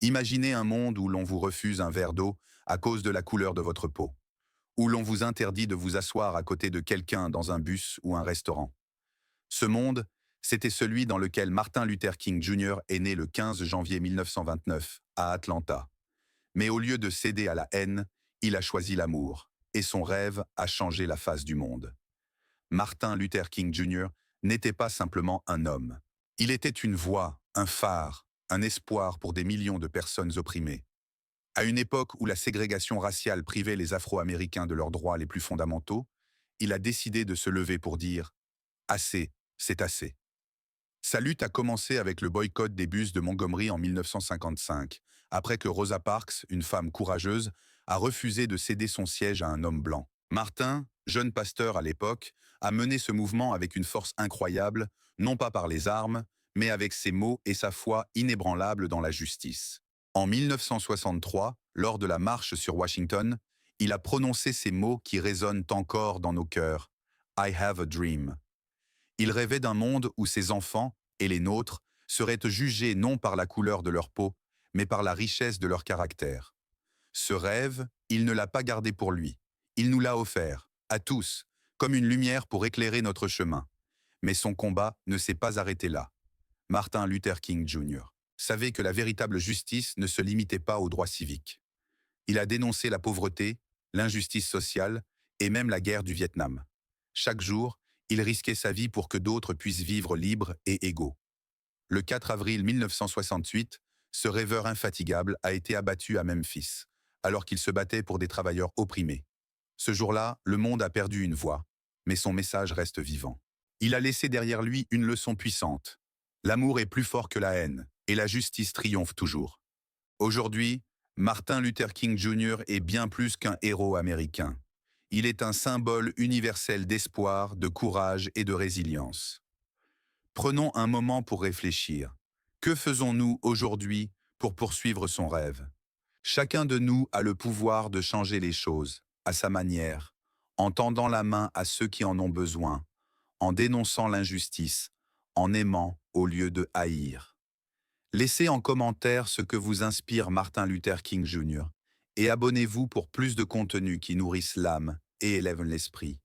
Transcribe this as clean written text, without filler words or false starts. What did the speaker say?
Imaginez un monde où l'on vous refuse un verre d'eau à cause de la couleur de votre peau, où l'on vous interdit de vous asseoir à côté de quelqu'un dans un bus ou un restaurant. Ce monde, c'était celui dans lequel Martin Luther King Jr. est né le 15 janvier 1929 à Atlanta. Mais au lieu de céder à la haine, il a choisi l'amour, et son rêve a changé la face du monde. Martin Luther King Jr. n'était pas simplement un homme. Il était une voix, un phare, un espoir pour des millions de personnes opprimées. À une époque où la ségrégation raciale privait les Afro-Américains de leurs droits les plus fondamentaux, il a décidé de se lever pour dire « Assez, c'est assez ». Sa lutte a commencé avec le boycott des bus de Montgomery en 1955, après que Rosa Parks, une femme courageuse, a refusé de céder son siège à un homme blanc. Martin, jeune pasteur à l'époque, a mené ce mouvement avec une force incroyable, non pas par les armes, mais avec ses mots et sa foi inébranlable dans la justice. En 1963, lors de la marche sur Washington, il a prononcé ces mots qui résonnent encore dans nos cœurs. I have a dream. Il rêvait d'un monde où ses enfants, et les nôtres, seraient jugés non par la couleur de leur peau, mais par la richesse de leur caractère. Ce rêve, il ne l'a pas gardé pour lui. Il nous l'a offert, à tous, comme une lumière pour éclairer notre chemin. Mais son combat ne s'est pas arrêté là. Martin Luther King Jr. savait que la véritable justice ne se limitait pas aux droits civiques. Il a dénoncé la pauvreté, l'injustice sociale et même la guerre du Vietnam. Chaque jour, il risquait sa vie pour que d'autres puissent vivre libres et égaux. Le 4 avril 1968, ce rêveur infatigable a été abattu à Memphis, alors qu'il se battait pour des travailleurs opprimés. Ce jour-là, le monde a perdu une voix, mais son message reste vivant. Il a laissé derrière lui une leçon puissante. L'amour est plus fort que la haine, et la justice triomphe toujours. Aujourd'hui, Martin Luther King Jr. est bien plus qu'un héros américain. Il est un symbole universel d'espoir, de courage et de résilience. Prenons un moment pour réfléchir. Que faisons-nous aujourd'hui pour poursuivre son rêve? Chacun de nous a le pouvoir de changer les choses, à sa manière, en tendant la main à ceux qui en ont besoin, en dénonçant l'injustice, en aimant au lieu de haïr. Laissez en commentaire ce que vous inspire Martin Luther King Jr. et abonnez-vous pour plus de contenus qui nourrissent l'âme et élèvent l'esprit.